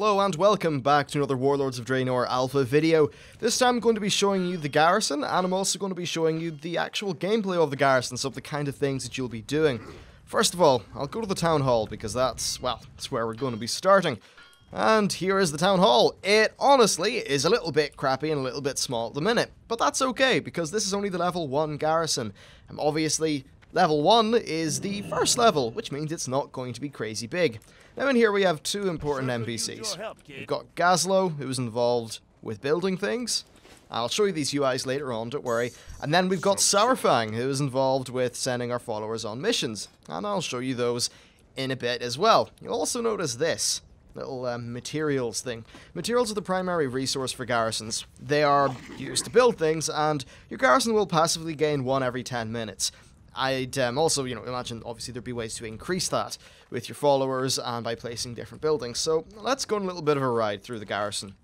Hello and welcome back to another Warlords of Draenor alpha video. This time I'm going to be showing you the Garrison, and I'm also going to be showing you the actual gameplay of the Garrison, so the kind of things that you'll be doing. First of all, I'll go to the Town Hall, because that's where we're going to be starting. And here is the Town Hall. It honestly is a little bit crappy and a little bit small at the minute, but that's okay, because this is only the level 1 Garrison. And obviously, level 1 is the first level, which means it's not going to be crazy big. Now in here we have two important NPCs. We've got Gazlo, who's involved with building things. I'll show you these UIs later on, don't worry. And then we've got Sourfang, who is involved with sending our followers on missions. And I'll show you those in a bit as well. You'll also notice this little materials thing. Materials are the primary resource for garrisons. They are used to build things, and your garrison will passively gain one every 10 minutes. I'd also, imagine obviously there'd be ways to increase that with your followers and by placing different buildings. So let's go on a little bit of a ride through the garrison.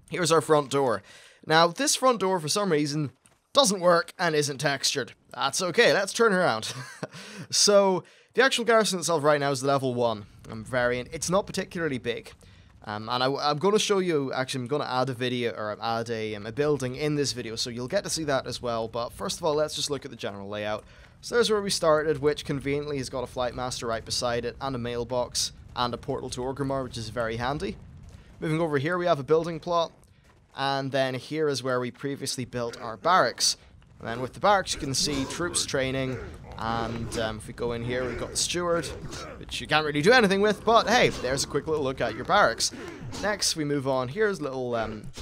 Here's our front door. Now, this front door, for some reason, doesn't work and isn't textured. That's okay, let's turn around. So, the actual garrison itself right now is level 1 variant. It's not particularly big. And I'm going to show you, actually I'm going to add a video, or add a building in this video, so you'll get to see that as well. But first of all, let's just look at the general layout. So there's where we started, which conveniently has got a flight master right beside it, and a mailbox, and a portal to Orgrimmar, which is very handy. Moving over here, we have a building plot, and then here is where we previously built our barracks. And then with the barracks, you can see troops training, and if we go in here, we've got the steward, which you can't really do anything with, but hey, there's a quick little look at your barracks. Next, we move on. Here's a little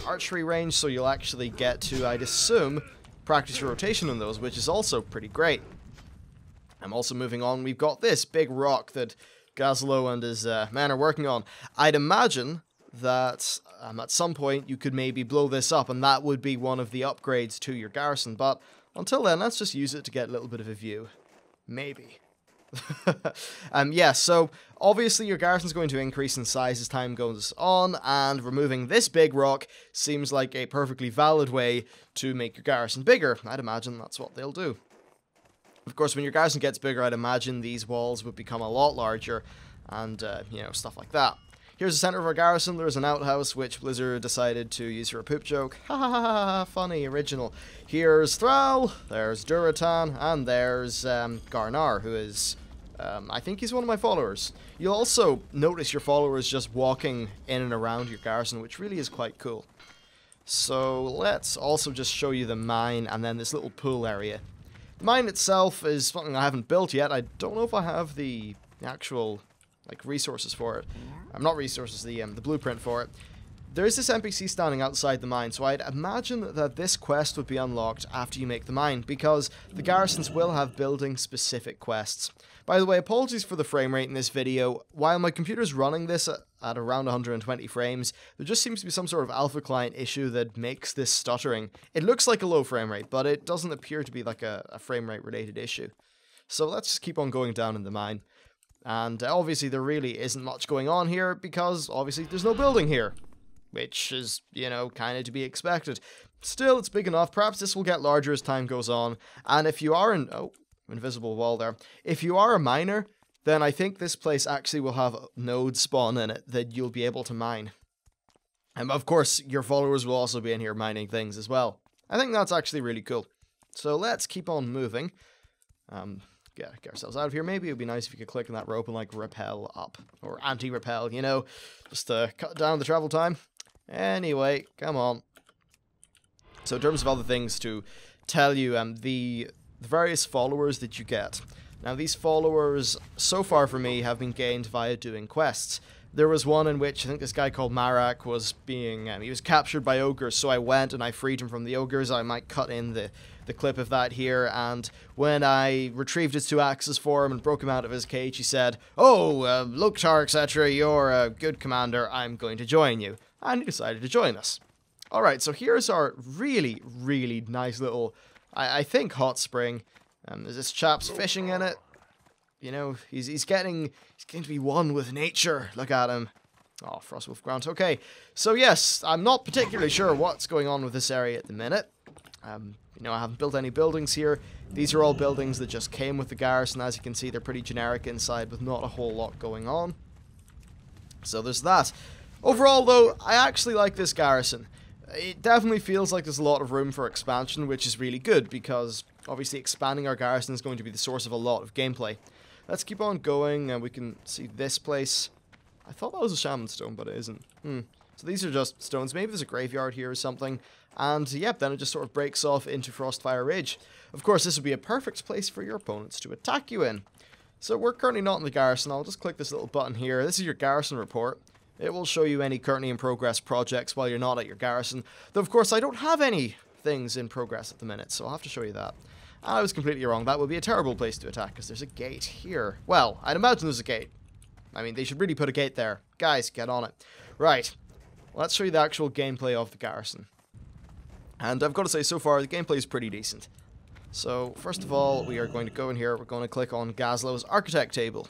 archery range, so you'll actually get to, I'd assume, practice your rotation on those, which is also pretty great. I'm also moving on. We've got this big rock that Gazlo and his men are working on. I'd imagine that at some point you could maybe blow this up, and that would be one of the upgrades to your garrison, but until then, let's just use it to get a little bit of a view. Maybe. Yeah, so obviously your garrison's going to increase in size as time goes on, and removing this big rock seems like a perfectly valid way to make your garrison bigger. I'd imagine that's what they'll do. Of course, when your garrison gets bigger, I'd imagine these walls would become a lot larger, and, stuff like that. Here's the center of our garrison. There's an outhouse, which Blizzard decided to use for a poop joke. Ha ha ha ha, funny, original. Here's Thrall, there's Duratan, and there's Garnar, who is, I think he's one of my followers. You'll also notice your followers just walking in and around your garrison, which really is quite cool. So let's also just show you the mine, and then this little pool area. The mine itself is something I haven't built yet. I don't know if I have the actual resources for it. Not resources, the blueprint for it. There's this NPC standing outside the mine, so I'd imagine that this quest would be unlocked after you make the mine, because the garrisons will have building-specific quests. By the way, apologies for the frame rate in this video. While my computer's running this at around 120 frames, there just seems to be some sort of alpha client issue that makes this stuttering. It looks like a low frame rate, but it doesn't appear to be like a frame rate related issue. So let's just keep on going down in the mine. And obviously there really isn't much going on here, because obviously there's no building here. Which is, kind of to be expected. Still, it's big enough. Perhaps this will get larger as time goes on. And if you are invisible wall there. If you are a miner, then I think this place actually will have nodes spawn in it that you'll be able to mine. And of course, your followers will also be in here mining things as well. I think that's actually really cool. So let's keep on moving. Get ourselves out of here. Maybe it would be nice if you could click on that rope and rappel up. Or anti-rappel, just to cut down the travel time. Anyway, come on. So in terms of other things to tell you, the various followers that you get. Now these followers, so far for me, have been gained via doing quests. There was one in which I think this guy called Marak was being, he was captured by ogres, so I went and I freed him from the ogres. I might cut in the clip of that here, and when I retrieved his 2 axes for him and broke him out of his cage, he said, "Oh, Loktar, etc., you're a good commander, I'm going to join you." And he decided to join us. Alright, so here's our really, really nice little, I think, hot spring. There's this chap's fishing in it. He's getting to be one with nature. Look at him. Oh, Frostwolf Grant. Okay, so yes, I'm not particularly sure what's going on with this area at the minute. I haven't built any buildings here. These are all buildings that just came with the garrison. As you can see, they're pretty generic inside with not a whole lot going on. So there's that. Overall, though, I actually like this garrison. It definitely feels like there's a lot of room for expansion, which is really good, because obviously expanding our garrison is going to be the source of a lot of gameplay. Let's keep on going, and we can see this place. I thought that was a shaman stone, but it isn't. So these are just stones. Maybe there's a graveyard here or something. And yep, then it just sort of breaks off into Frostfire Ridge. Of course, this would be a perfect place for your opponents to attack you in. So we're currently not in the garrison. I'll just click this little button here. This is your garrison report. It will show you any currently in progress projects while you're not at your garrison. Though, of course, I don't have any things in progress at the minute, so I'll have to show you that. I was completely wrong. That would be a terrible place to attack, because there's a gate here. Well, I'd imagine there's a gate. I mean, they should really put a gate there. Guys, get on it. Right. Let's show you the actual gameplay of the garrison. And I've got to say, so far, the gameplay is pretty decent. So, first of all, we are going to go in here. We're going to click on Gazlow's Architect table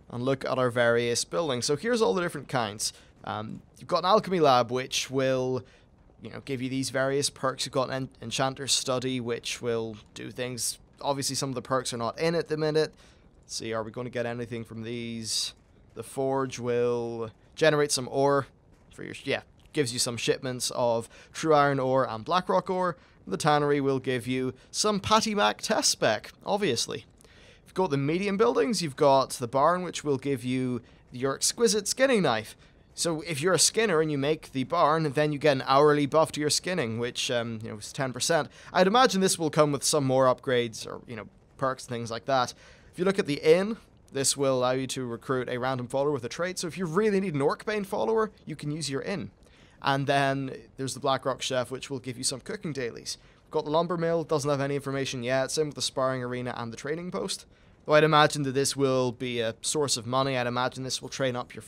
and look at our various buildings. So here's all the different kinds. You've got an Alchemy Lab, which will, give you these various perks. You've got an Enchanter's Study, which will do things. Obviously, some of the perks are not in at the minute. Let's see, are we going to get anything from these? The Forge will generate some ore for your... gives you some shipments of True Iron ore and Blackrock ore. The Tannery will give you some Patty Mac test spec, obviously. You've got the medium buildings. You've got the barn, which will give you your exquisite skinning knife. So if you're a skinner and you make the barn, then you get an hourly buff to your skinning, which, is 10%. I'd imagine this will come with some more upgrades or, perks, things like that. If you look at the inn, this will allow you to recruit a random follower with a trait. So if you really need an Orcbane follower, you can use your inn. And then there's the Blackrock Chef, which will give you some cooking dailies. We've got the Lumber Mill, doesn't have any information yet. Same with the Sparring Arena and the Training Post. Though I'd imagine that this will be a source of money. I'd imagine this will train up your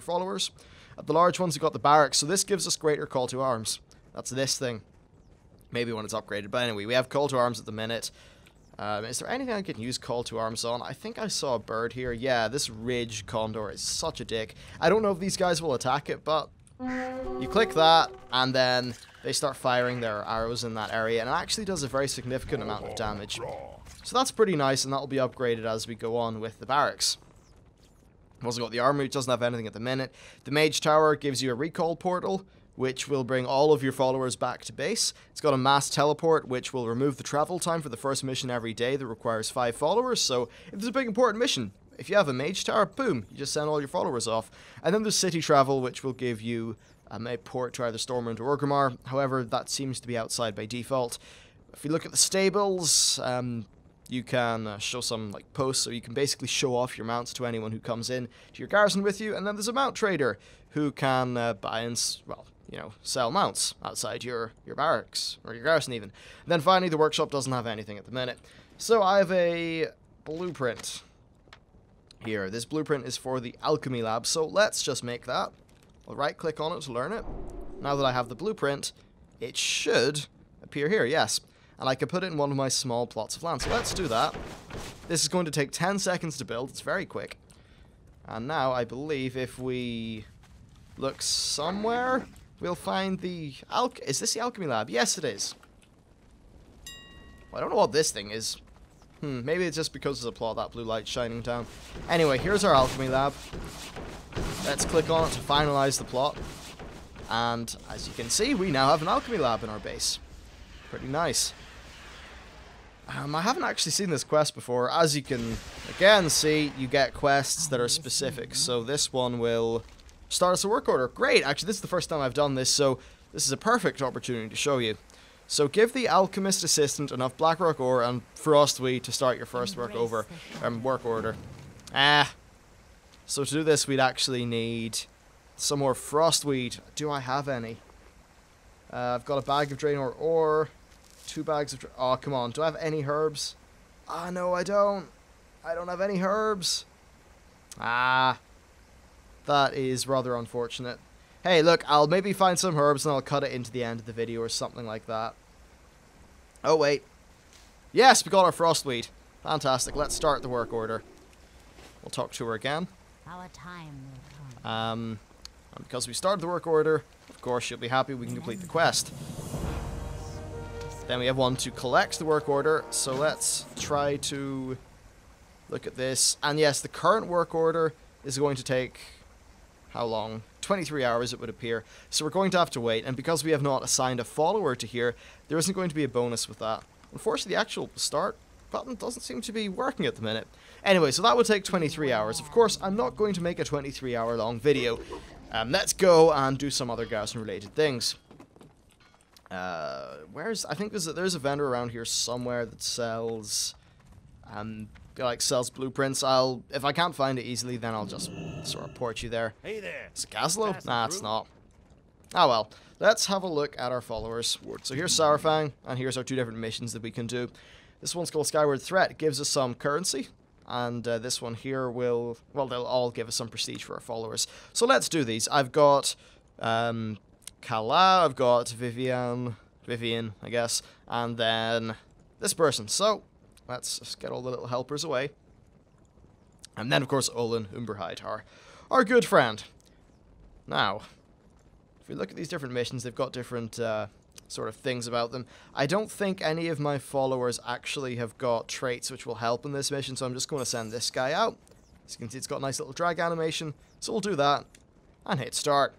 followers. At the large ones, you've got the Barracks. So this gives us greater call to arms. That's this thing. Maybe when it's upgraded. But anyway, we have call to arms at the minute. Is there anything I can use call to arms on? I think I saw a bird here. Yeah, this Ridge Condor is such a dick. I don't know if these guys will attack it, but... you click that, and then they start firing their arrows in that area, and it actually does a very significant amount of damage. So that's pretty nice, and that'll be upgraded as we go on with the barracks. We've also got the armory, which doesn't have anything at the minute. The Mage Tower gives you a recall portal, which will bring all of your followers back to base. It's got a mass teleport, which will remove the travel time for the first mission every day that requires 5 followers, so if there's a big important mission, if you have a Mage Tower, boom, you just send all your followers off. And then there's City Travel, which will give you a port to either Stormwind or Orgrimmar. However, that seems to be outside by default. If you look at the stables, you can show some posts, so you can basically show off your mounts to anyone who comes in to your garrison with you. And then there's a mount trader who can buy and, sell mounts outside your barracks, or your garrison even. And then finally, the workshop doesn't have anything at the minute. So I have a blueprint here. This blueprint is for the Alchemy Lab, so let's just make that. I'll right-click on it to learn it. Now that I have the blueprint, it should appear here, yes. And I can put it in one of my small plots of land, so let's do that. This is going to take 10 seconds to build. It's very quick. And now, I believe if we look somewhere, we'll find the... Is this the Alchemy Lab? Yes, it is. Well, I don't know what this thing is. Maybe it's just because of the plot, that blue light shining down. Anyway, here's our Alchemy Lab. Let's click on it to finalize the plot. And as you can see, we now have an Alchemy Lab in our base. Pretty nice. I haven't actually seen this quest before. As you can, again, see, you get quests that are specific. So this one will start us a work order. Great! Actually, this is the first time I've done this, so this is a perfect opportunity to show you. So give the alchemist assistant enough Blackrock ore and Frostweed to start your first work order. So to do this, we'd actually need some more Frostweed. Do I have any? I've got a bag of Draenor ore, 2 bags of... Oh, come on. Do I have any herbs? Ah, no, I don't. I don't have any herbs. That is rather unfortunate. Hey, look, I'll maybe find some herbs and I'll cut it into the end of the video or something like that. Oh, wait. Yes, we got our Frostweed. Fantastic. Let's start the work order. We'll talk to her again. Our time will come. And because we started the work order, of course, she'll be happy we can complete the quest. Then we have one to collect the work order, so let's try to look at this. And yes, the current work order is going to take... how long? 23 hours, it would appear. So we're going to have to wait, and because we have not assigned a follower to here, there isn't going to be a bonus with that. Unfortunately, the actual start button doesn't seem to be working at the minute. Anyway, so that would take 23 hours. Of course, I'm not going to make a 23-hour long video. Let's go and do some other Garrison-related things. I think there's a vendor around here somewhere that sells, sells blueprints. If I can't find it easily, then I'll just sort of port you there. Hey there. Is it Gaslow? Nah, it's not. Oh well. Let's have a look at our followers. So here's Sourfang, and here's our 2 different missions that we can do. This one's called Skyward Threat. It gives us some currency, and this one here will, well, they'll all give us some prestige for our followers. So let's do these. I've got Kala, I've got Vivian, I guess, and then this person. So let's just get all the little helpers away. And then, of course, Olin Umberhide, our good friend. Now, if we look at these different missions, they've got different sort of things about them. I don't think any of my followers actually have got traits which will help in this mission, so I'm just going to send this guy out. As you can see, it's got a nice little drag animation, so we'll do that and hit start.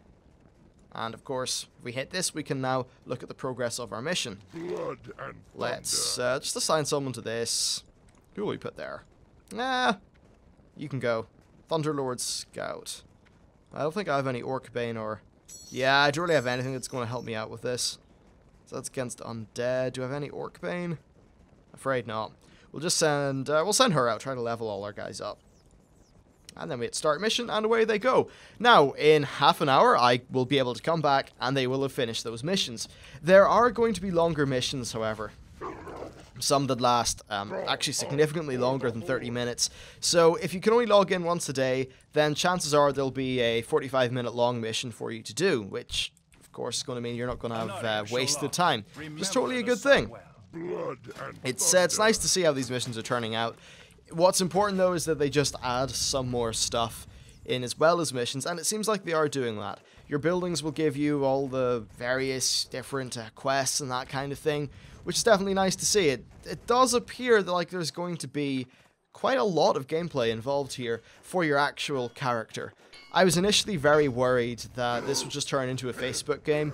And of course, if we hit this, we can now look at the progress of our mission. Blood and Let's just assign someone to this. Who will we put there? You can go. Thunderlord Scout. I don't think I have any Orcbane or... Yeah, I don't really have anything that's going to help me out with this. So that's against Undead. Do I have any Orcbane? Afraid not. We'll just send... we'll send her out, try to level all our guys up. And then we hit start mission, and away they go. Now, in half an hour, I will be able to come back, and they will have finished those missions. There are going to be longer missions, however. Some that last actually significantly longer than 30 minutes. So if you can only log in once a day, then chances are there'll be a 45-minute long mission for you to do, which, of course, is going to mean you're not going to have wasted time. Just totally a good thing. It's nice to see how these missions are turning out. What's important, though, is that they just add some more stuff in as well as missions, and it seems like they are doing that. Your buildings will give you all the various different quests and that kind of thing, which is definitely nice to see. It does appear that like there's going to be quite a lot of gameplay involved here for your actual character. I was initially very worried that this would just turn into a Facebook game.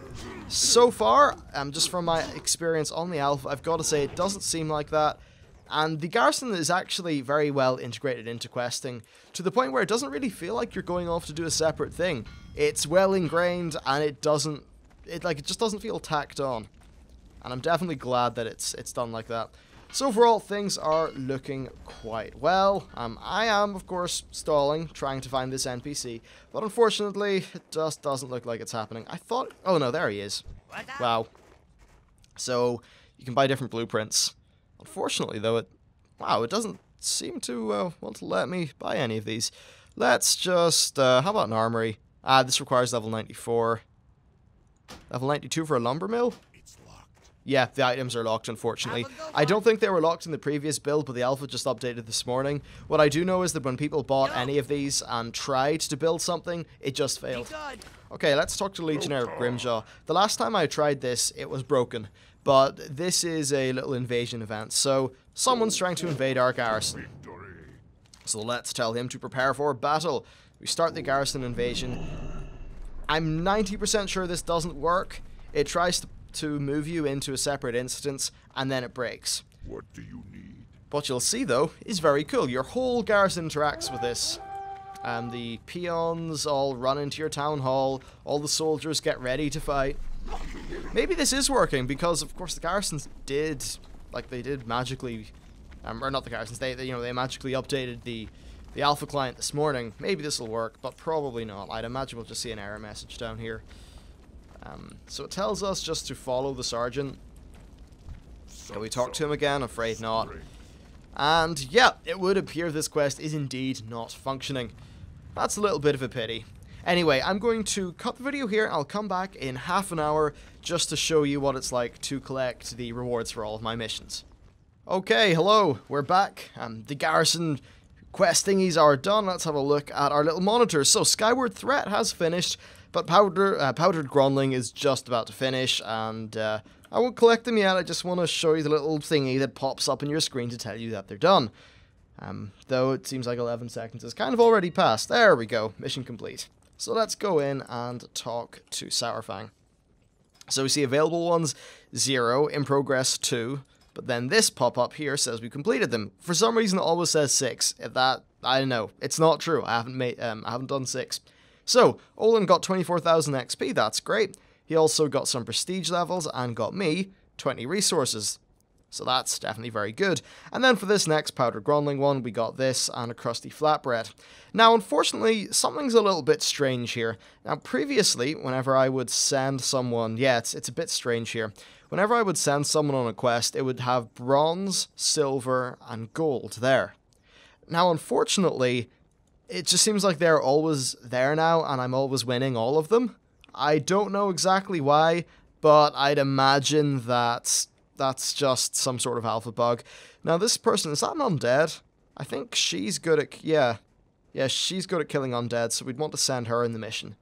So far, just from my experience on the alpha, I've got to say it doesn't seem like that. And the Garrison is actually very well integrated into questing, to the point where it doesn't really feel like you're going off to do a separate thing. It's well ingrained, and it just doesn't feel tacked on. And I'm definitely glad that it's done like that. So overall, things are looking quite well. I am, of course, stalling, trying to find this NPC, but unfortunately, it just doesn't look like it's happening. I thought... Oh no, there he is. Wow. So, you can buy different blueprints. Unfortunately, though, it doesn't seem to want to let me buy any of these. Let's just, how about an armory? This requires level 94. Level 92 for a lumber mill? It's locked. Yeah, the items are locked, unfortunately. I don't think they were locked in the previous build, but the alpha just updated this morning. What I do know is that when people bought any of these and tried to build something, it just failed. Okay, let's talk to Legionnaire Grimjaw. The last time I tried this, it was broken. But this is a little invasion event, so someone's trying to invade our garrison. So let's tell him to prepare for battle. We start the garrison invasion. I'm 90% sure this doesn't work. It tries to move you into a separate instance, and then it breaks. What do you need? What you'll see, though, is very cool. Your whole garrison interacts with this. The peons all run into your town hall. All the soldiers get ready to fight. Maybe this is working, because of course the garrisons did, they did magically, or not the garrisons, they magically updated the alpha client this morning. Maybe this will work, but probably not. I'd imagine we'll just see an error message down here. So it tells us just to follow the sergeant. Can we talk to him again? Afraid not. And yeah, it would appear this quest is indeed not functioning. That's a little bit of a pity. Anyway, I'm going to cut the video here. I'll come back in half an hour just to show you what it's like to collect the rewards for all of my missions. Okay, hello, we're back. The garrison quest thingies are done. Let's have a look at our little monitors. So, Skyward Threat has finished, but Powdered Grondling is just about to finish, and I won't collect them yet. I just want to show you the little thingy that pops up on your screen to tell you that they're done. Though it seems like 11 seconds has kind of already passed. There we go, mission complete. So let's go in and talk to Sourfang. So we see available ones 0, in progress 2, but then this pop-up here says we completed them. For some reason it always says 6. If that, I don't know, it's not true. I haven't done 6. So Olin got 24,000 XP, that's great. He also got some prestige levels and got me 20 resources. So that's definitely very good. And then for this next Powdered Grundling one, we got this and a Crusty Flatbread. Now, unfortunately, something's a little bit strange here. Now, previously, whenever I would send someone... Yeah, it's a bit strange here. Whenever I would send someone on a quest, it would have bronze, silver, and gold there. Now, unfortunately, it just seems like they're always there now, and I'm always winning all of them. I don't know exactly why, but I'd imagine that... that's just some sort of alpha bug. Now, this person, is that an undead? I think she's good at... Yeah, she's good at killing undead, so we'd want to send her in the mission.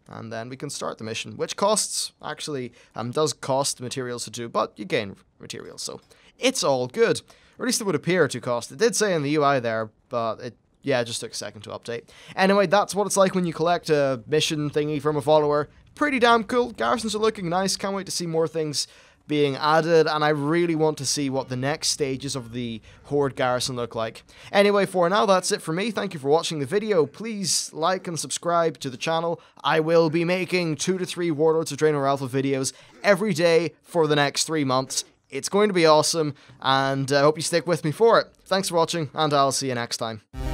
And then we can start the mission, which costs, actually, does cost materials to do, but you gain materials, so it's all good. Or at least it would appear to cost. It did say in the UI there, but it just took a second to update. Anyway, that's what it's like when you collect a mission thingy from a follower. Pretty damn cool. Garrisons are looking nice. Can't wait to see more things being added, and I really want to see what the next stages of the Horde Garrison look like. Anyway, for now, that's it for me. Thank you for watching the video. Please like and subscribe to the channel. I will be making 2 to 3 Warlords of Draenor Alpha videos every day for the next 3 months. It's going to be awesome, and I hope you stick with me for it. Thanks for watching, and I'll see you next time.